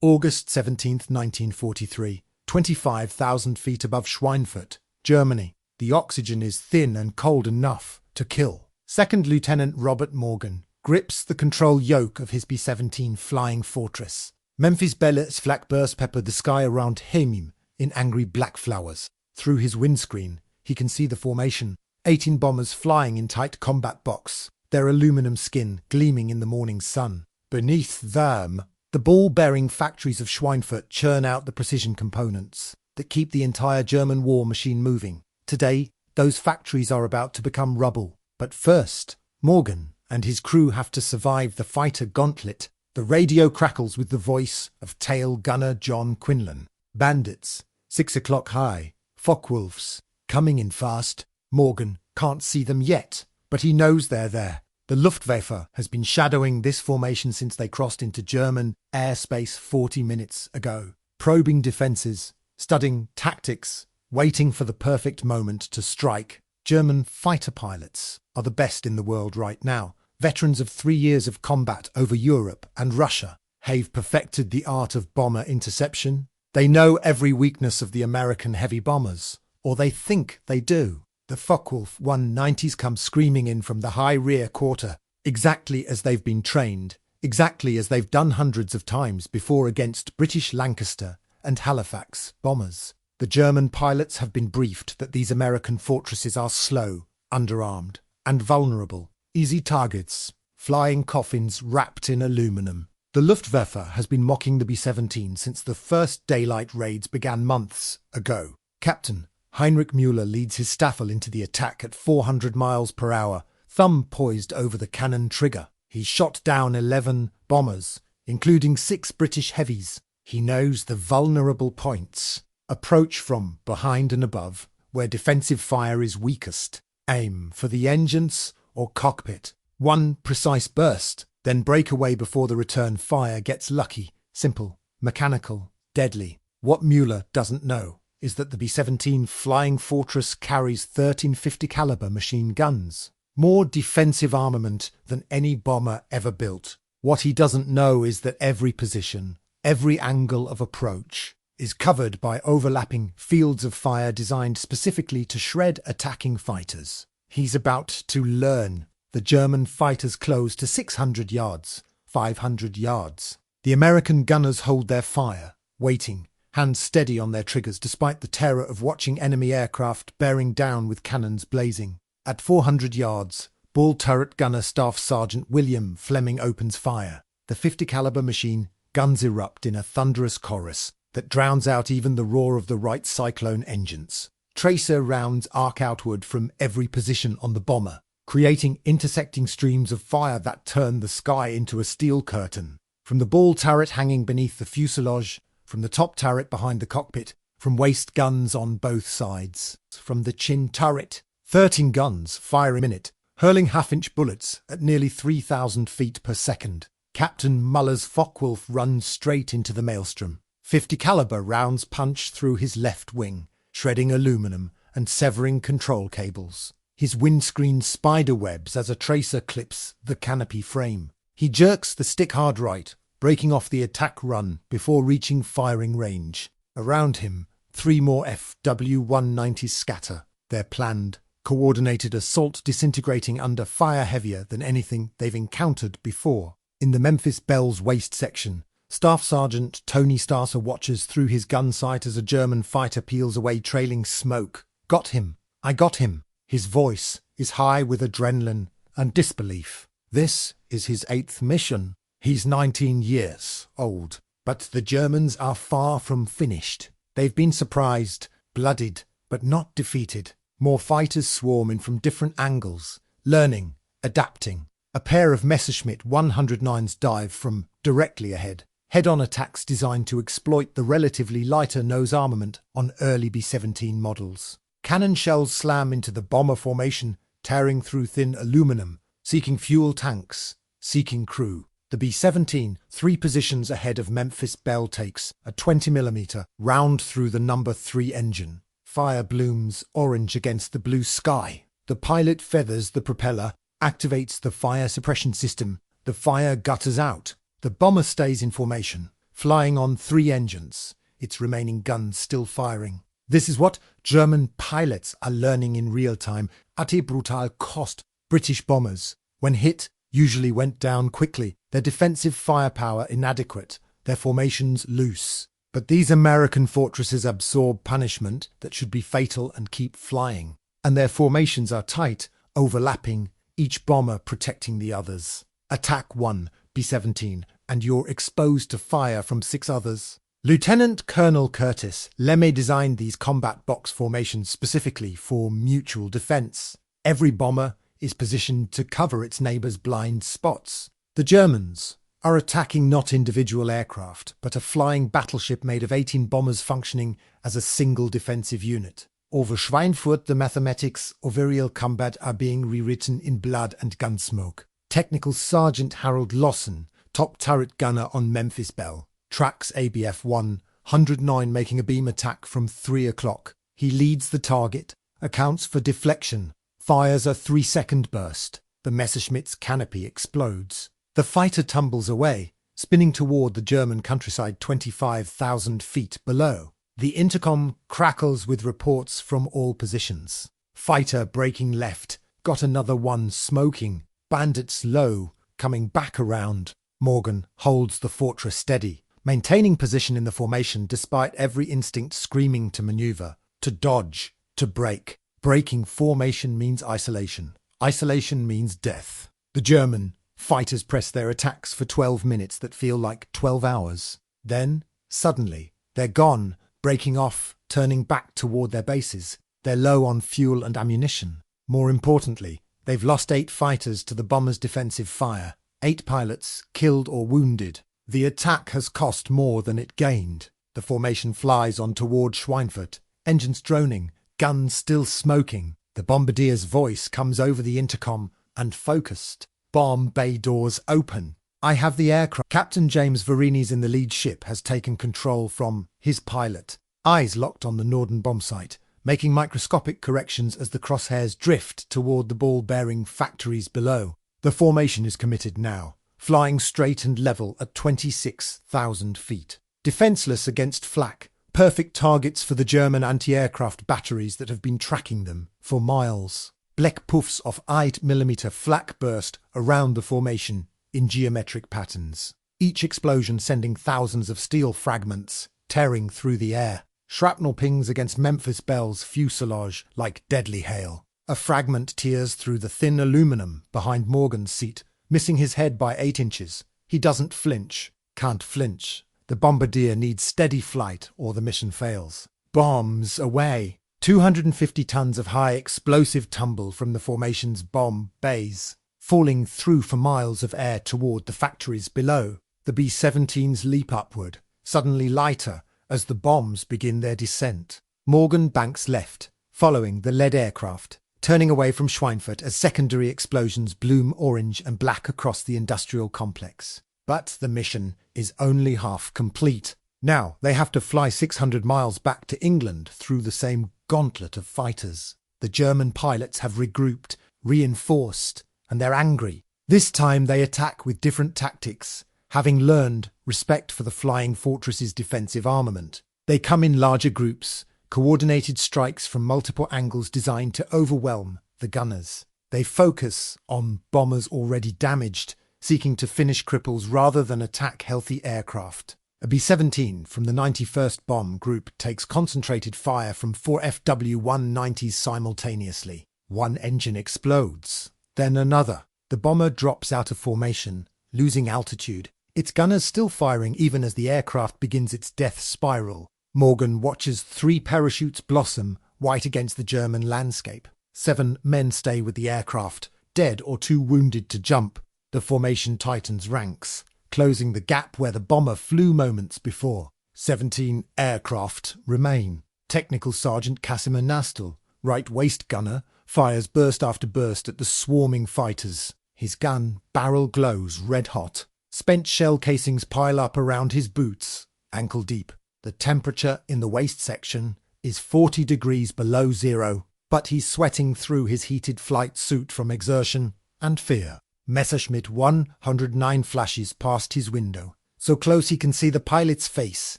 August 17th, 1943, 25,000 feet above Schweinfurt, Germany. The oxygen is thin and cold enough to kill. Second Lieutenant Robert Morgan grips the control yoke of his B-17 Flying Fortress. Memphis Belle's flak burst peppered the sky around Hemim in angry black flowers. Through his windscreen, he can see the formation. 18 bombers flying in tight combat box, their aluminum skin gleaming in the morning sun. Beneath them, the ball-bearing factories of Schweinfurt churn out the precision components that keep the entire German war machine moving. Today, those factories are about to become rubble. But first, Morgan and his crew have to survive the fighter gauntlet. The radio crackles with the voice of tail gunner John Quinlan. Bandits, 6 o'clock high, Focke-Wulfs, coming in fast. Morgan can't see them yet, but he knows they're there. The Luftwaffe has been shadowing this formation since they crossed into German airspace 40 minutes ago, probing defences, studying tactics, waiting for the perfect moment to strike. German fighter pilots are the best in the world right now, veterans of 3 years of combat over Europe and Russia. They've perfected the art of bomber interception. They know every weakness of the American heavy bombers, or they think they do. The Focke-Wulf 190s come screaming in from the high rear quarter, exactly as they've been trained, exactly as they've done hundreds of times before against British Lancaster and Halifax bombers. The German pilots have been briefed that these American fortresses are slow, underarmed, and vulnerable. Easy targets, flying coffins wrapped in aluminum. The Luftwaffe has been mocking the B-17 since the first daylight raids began months ago. Captain Heinrich Müller leads his Staffel into the attack at 400 miles per hour, thumb poised over the cannon trigger. He shot down 11 bombers, including 6 British heavies. He knows the vulnerable points. Approach from behind and above, where defensive fire is weakest. Aim for the engines or cockpit. One precise burst, then break away before the return fire gets lucky. Simple, mechanical, deadly. What Müller doesn't know is that the B-17 Flying Fortress carries 1350 caliber machine guns, more defensive armament than any bomber ever built. What he doesn't know is that every position, every angle of approach, is covered by overlapping fields of fire designed specifically to shred attacking fighters. He's about to learn. The German fighters close to 600 yards, 500 yards. The American gunners hold their fire, waiting, hands steady on their triggers despite the terror of watching enemy aircraft bearing down with cannons blazing. At 400 yards, ball turret gunner Staff Sergeant William Fleming opens fire. The 50 caliber machine guns erupt in a thunderous chorus that drowns out even the roar of the Wright Cyclone engines. Tracer rounds arc outward from every position on the bomber, creating intersecting streams of fire that turn the sky into a steel curtain. From the ball turret hanging beneath the fuselage, from the top turret behind the cockpit, from waist guns on both sides, from the chin turret, 13 guns fire a minute, hurling half-inch bullets at nearly 3,000 feet per second. Captain Muller's Focke-Wulf runs straight into the maelstrom. 50 caliber rounds punch through his left wing, shredding aluminum and severing control cables. His windscreen spider webs as a tracer clips the canopy frame. He jerks the stick hard right, breaking off the attack run before reaching firing range. Around him, 3 more FW-190s scatter, their planned, coordinated assault disintegrating under fire heavier than anything they've encountered before. In the Memphis Belle's waist section, Staff Sergeant Tony Starser watches through his gun sight as a German fighter peels away trailing smoke. Got him! I got him! His voice is high with adrenaline and disbelief. This is his 8th mission. He's 19 years old, but the Germans are far from finished. They've been surprised, bloodied, but not defeated. More fighters swarm in from different angles, learning, adapting. A pair of Messerschmitt 109s dive from directly ahead. Head-on attacks designed to exploit the relatively lighter nose armament on early B-17 models. Cannon shells slam into the bomber formation, tearing through thin aluminum, seeking fuel tanks, seeking crew. The B-17, 3 positions ahead of Memphis Belle, takes a 20mm round through the number 3 engine. Fire blooms orange against the blue sky. The pilot feathers the propeller, activates the fire suppression system. The fire gutters out. The bomber stays in formation, flying on 3 engines, its remaining guns still firing. This is what German pilots are learning in real time at a brutal cost. British bombers, when hit, usually went down quickly, their defensive firepower inadequate, their formations loose. But these American fortresses absorb punishment that should be fatal and keep flying. And their formations are tight, overlapping, each bomber protecting the others. Attack 1, B-17, and you're exposed to fire from 6 others. Lieutenant Colonel Curtis Lemme designed these combat box formations specifically for mutual defense. Every bomber is positioned to cover its neighbor's blind spots. The Germans are attacking not individual aircraft, but a flying battleship made of 18 bombers functioning as a single defensive unit. Over Schweinfurt, the mathematics of aerial combat are being rewritten in blood and gun smoke. Technical Sergeant Harold Lawson, top turret gunner on Memphis Belle, tracks ABF 109 making a beam attack from 3 o'clock. He leads the target, accounts for deflection, fires a 3-second burst. The Messerschmitt's canopy explodes. The fighter tumbles away, spinning toward the German countryside 25,000 feet below. The intercom crackles with reports from all positions. Fighter breaking left, got another one smoking. Bandits low, coming back around. Morgan holds the fortress steady, maintaining position in the formation despite every instinct screaming to maneuver, to dodge, to break. Breaking formation means isolation. Isolation means death. The German fighters press their attacks for 12 minutes that feel like 12 hours. Then, suddenly, they're gone, breaking off, turning back toward their bases. They're low on fuel and ammunition. More importantly, they've lost 8 fighters to the bombers' defensive fire. 8 pilots killed or wounded. The attack has cost more than it gained. The formation flies on toward Schweinfurt, engines droning, guns still smoking. The bombardier's voice comes over the intercom, unfocused. Bomb bay doors open. I have the aircraft. Captain James Varini's in the lead ship has taken control from his pilot. Eyes locked on the Norden bomb site, making microscopic corrections as the crosshairs drift toward the ball-bearing factories below. The formation is committed now, flying straight and level at 26,000 feet. Defenseless against flak, perfect targets for the German anti-aircraft batteries that have been tracking them for miles. Black puffs of 8mm flak burst around the formation in geometric patterns, each explosion sending thousands of steel fragments tearing through the air. Shrapnel pings against Memphis Belle's fuselage like deadly hail. A fragment tears through the thin aluminum behind Morgan's seat, missing his head by 8 inches. He doesn't flinch. Can't flinch. The bombardier needs steady flight or the mission fails. Bombs away. 250 tons of high explosive tumble from the formation's bomb bays, falling through for miles of air toward the factories below. The B-17s leap upward, suddenly lighter as the bombs begin their descent. Morgan banks left, following the lead aircraft, turning away from Schweinfurt as secondary explosions bloom orange and black across the industrial complex. But the mission is only half complete. Now they have to fly 600 miles back to England through the same gauntlet of fighters. The German pilots have regrouped, reinforced, and they're angry. This time they attack with different tactics, having learned respect for the flying fortress's defensive armament. They come in larger groups, coordinated strikes from multiple angles designed to overwhelm the gunners. They focus on bombers already damaged, seeking to finish cripples rather than attack healthy aircraft. A B-17 from the 91st Bomb Group takes concentrated fire from 4 FW-190s simultaneously. One engine explodes, then another. The bomber drops out of formation, losing altitude. Its gunners still firing even as the aircraft begins its death spiral. Morgan watches 3 parachutes blossom white against the German landscape. 7 men stay with the aircraft, dead or too wounded to jump. The formation tightens ranks, closing the gap where the bomber flew moments before. 17 aircraft remain. Technical Sergeant Casimir Nastel, right waist gunner, fires burst after burst at the swarming fighters. His gun barrel glows red hot. Spent shell casings pile up around his boots, ankle deep. The temperature in the waist section is 40 degrees below zero, but he's sweating through his heated flight suit from exertion and fear. Messerschmitt 109 flashes past his window, So close he can see the pilot's face,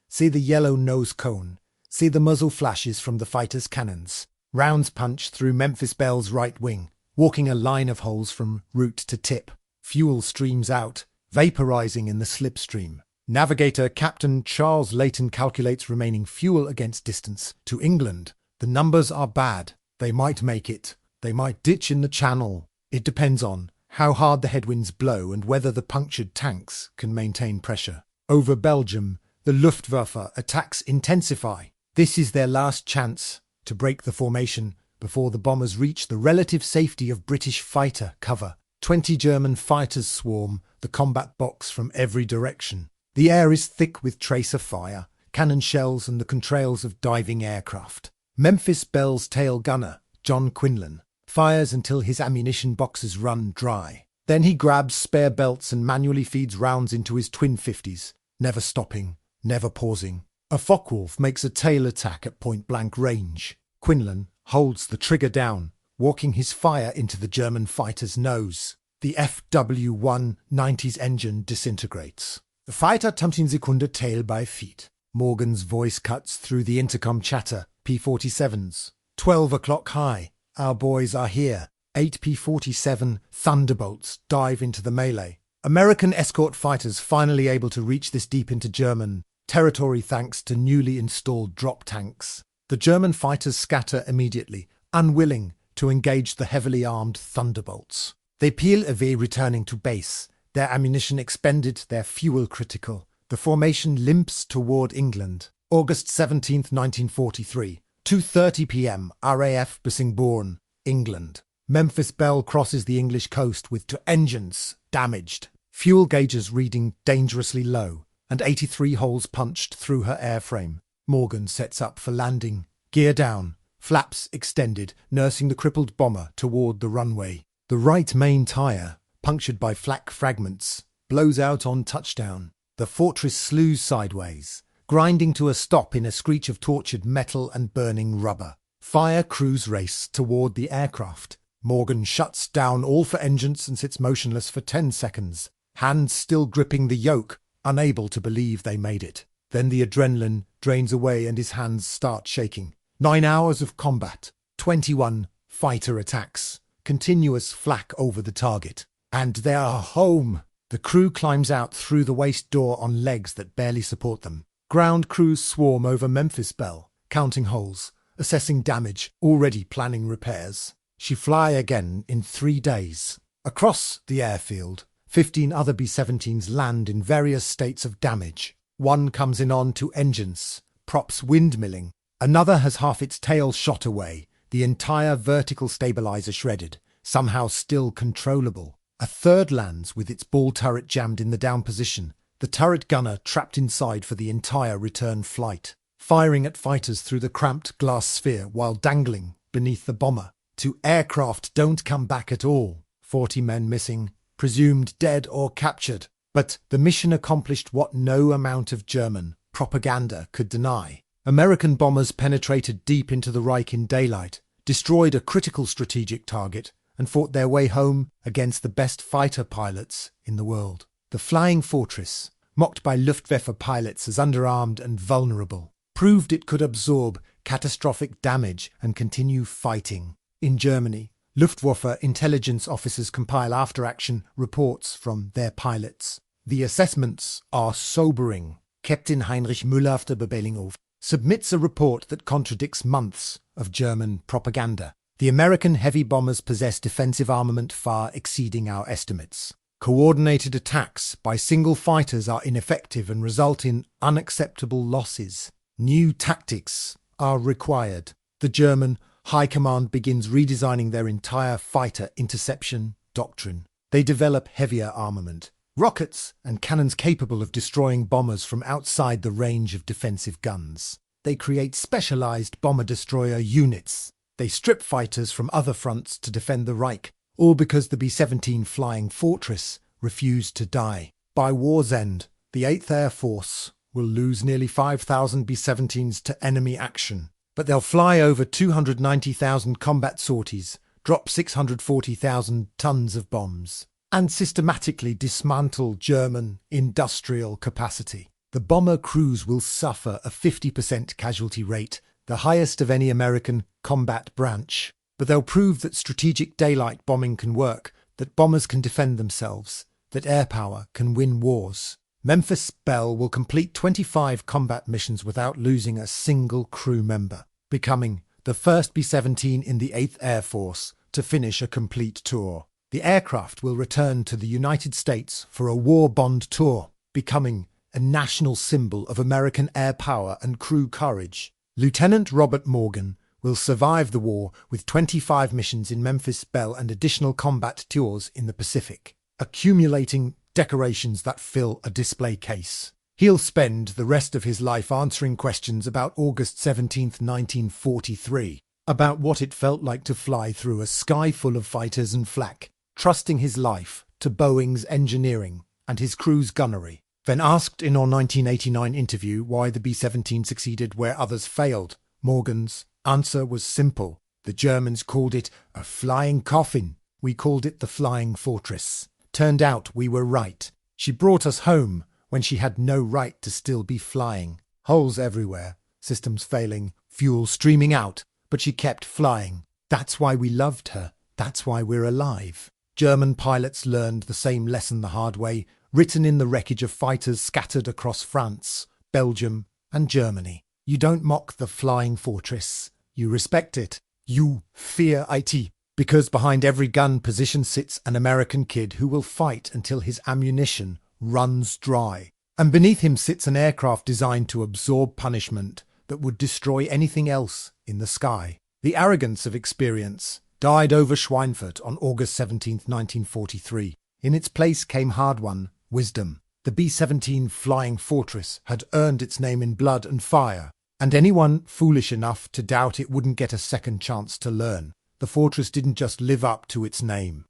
see the yellow nose cone, see the muzzle flashes from the fighter's cannons. Rounds punch through Memphis Belle's right wing, walking a line of holes from root to tip. Fuel streams out, vaporizing in the slipstream. Navigator Captain Charles Layton calculates remaining fuel against distance to England. The numbers are bad. They might make it. They might ditch in the channel. It depends on how hard the headwinds blow and whether the punctured tanks can maintain pressure. Over Belgium, the Luftwaffe attacks intensify. This is their last chance to break the formation before the bombers reach the relative safety of British fighter cover. 20 German fighters swarm the combat box from every direction. The air is thick with tracer fire, cannon shells and the contrails of diving aircraft. Memphis Belle's tail gunner, John Quinlan, fires until his ammunition boxes run dry. Then he grabs spare belts and manually feeds rounds into his twin 50s, never stopping, never pausing. A Focke-Wulf makes a tail attack at point-blank range. Quinlan holds the trigger down, walking his fire into the German fighter's nose. The FW-190's engine disintegrates. The fighter 10 Sekunde tail by feet. Morgan's voice cuts through the intercom chatter. P-47s. 12 o'clock high. Our boys are here. 8 P-47 Thunderbolts dive into the melee. American escort fighters finally able to reach this deep into German territory thanks to newly installed drop tanks. The German fighters scatter immediately, unwilling to engage the heavily armed Thunderbolts. They peel away returning to base. Their ammunition expended, their fuel critical. The formation limps toward England. August 17, 1943. 2:30 p.m. RAF Bissingbourne, England. Memphis Belle crosses the English coast with two engines damaged. Fuel gauges reading dangerously low, and 83 holes punched through her airframe. Morgan sets up for landing. Gear down, flaps extended, nursing the crippled bomber toward the runway. The right main tyre, punctured by flak fragments, blows out on touchdown. The Fortress slews sideways, grinding to a stop in a screech of tortured metal and burning rubber. Fire crews race toward the aircraft. Morgan shuts down all for engines and sits motionless for 10 seconds, hands still gripping the yoke, unable to believe they made it. Then the adrenaline drains away and his hands start shaking. 9 hours of combat, 21 fighter attacks, continuous flak over the target. And they are home. The crew climbs out through the waist door on legs that barely support them. Ground crews swarm over Memphis Belle, counting holes, assessing damage, already planning repairs. She fly again in 3 days. Across the airfield, 15 other B-17s land in various states of damage. One comes in on to engines, props windmilling. Another has half its tail shot away, the entire vertical stabilizer shredded, somehow still controllable. A third lands with its ball turret jammed in the down position, the turret gunner trapped inside for the entire return flight, firing at fighters through the cramped glass sphere while dangling beneath the bomber. 2 aircraft don't come back at all. 40 men missing, presumed dead or captured. But the mission accomplished what no amount of German propaganda could deny. American bombers penetrated deep into the Reich in daylight, destroyed a critical strategic target, and fought their way home against the best fighter pilots in the world. The Flying Fortress, mocked by Luftwaffe pilots as underarmed and vulnerable, proved it could absorb catastrophic damage and continue fighting. In Germany, Luftwaffe intelligence officers compile after-action reports from their pilots. The assessments are sobering. Captain Heinrich Müller of the Bebelinghof submits a report that contradicts months of German propaganda. The American heavy bombers possess defensive armament far exceeding our estimates. Coordinated attacks by single fighters are ineffective and result in unacceptable losses. New tactics are required. The German High Command begins redesigning their entire fighter interception doctrine. They develop heavier armament, rockets and cannons capable of destroying bombers from outside the range of defensive guns. They create specialized bomber-destroyer units. They strip fighters from other fronts to defend the Reich, all because the B-17 Flying Fortress refused to die. By war's end, the 8th Air Force will lose nearly 5,000 B-17s to enemy action, but they'll fly over 290,000 combat sorties, drop 640,000 tons of bombs. and systematically dismantle German industrial capacity. The bomber crews will suffer a 50% casualty rate, the highest of any American combat branch. But they'll prove that strategic daylight bombing can work, that bombers can defend themselves, that air power can win wars. Memphis Belle will complete 25 combat missions without losing a single crew member, becoming the first B-17 in the 8th Air Force to finish a complete tour. The aircraft will return to the United States for a war bond tour, becoming a national symbol of American air power and crew courage. Lieutenant Robert Morgan will survive the war with 25 missions in Memphis Belle and additional combat tours in the Pacific, accumulating decorations that fill a display case. He'll spend the rest of his life answering questions about August 17, 1943, about what it felt like to fly through a sky full of fighters and flak, trusting his life to Boeing's engineering and his crew's gunnery. When asked in our 1989 interview why the B-17 succeeded where others failed, Morgan's answer was simple. The Germans called it a flying coffin. We called it the flying fortress. Turned out we were right. She brought us home when she had no right to still be flying. Holes everywhere, systems failing, fuel streaming out, but she kept flying. That's why we loved her. That's why we're alive. German pilots learned the same lesson the hard way, written in the wreckage of fighters scattered across France, Belgium, and Germany. You don't mock the flying fortress. You respect it. You fear it. Because behind every gun position sits an American kid who will fight until his ammunition runs dry. And beneath him sits an aircraft designed to absorb punishment that would destroy anything else in the sky. The arrogance of experience died over Schweinfurt on August 17, 1943. In its place came hard-won wisdom. The B-17 Flying Fortress had earned its name in blood and fire, and anyone foolish enough to doubt it wouldn't get a second chance to learn. The fortress didn't just live up to its name.